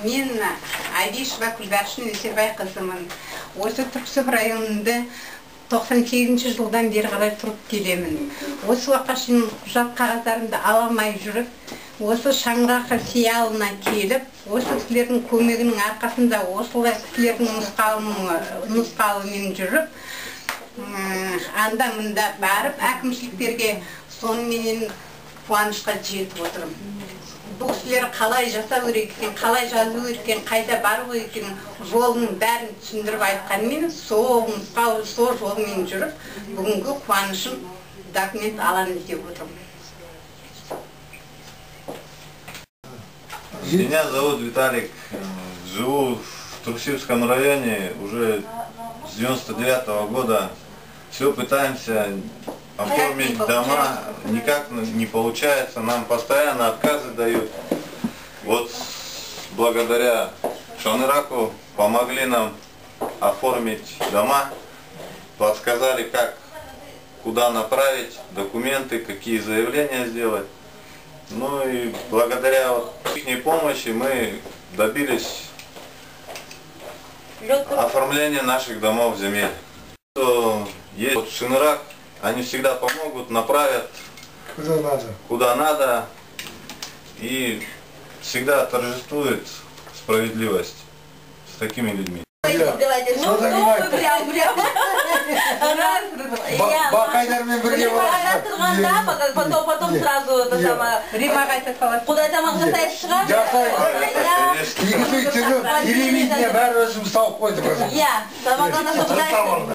Мен Айбишева Күлбаршын Есебайқызымын. Осы Түрксіб районында 98 жылдан бері қарай тұрып келемін. Осы уақытқа шейін құжат қағаздарымды ала алмай жүріп, осы шаңырақ филиалына келіп, осы кісілердің көмегінің арқасында осылай кісілердің нұсқауымен жүріп, анда-мында барып, әкімшіліктерге соныменен қуанышқа жетіп отырмын. Бұл кісілер қалай жасау керек екен, қалай жазу керек екен, қайда бару керек екен, жолының бәрін түсіндіріп айтқанмен, сол нұсқау, сол жолмен жүріп, бүгінгі қуанышым документ аламыз деп отырмын. Меня зовут Виталик. Живу в Турксибском районе уже с 99-го года. Все пытаемся оформить дома, никак не получается, нам постоянно отказы дают. Вот благодаря Шаныраку помогли нам оформить дома, подсказали, как, куда направить документы, какие заявления сделать. Ну и благодаря их помощи мы добились оформления наших домов земель. Есть вот Шанырак, они всегда помогут, направят куда надо, и всегда торжествует справедливость с такими людьми. Бакайдармен бірге тұрғанда, потом сразу это самое. Римаға айтып қалады. Құдай тамақ жасайды шығар? Жасайды. Егізбей түріп, телевидение бәрі өзіміз тауып қойдық. Иә, тамақтан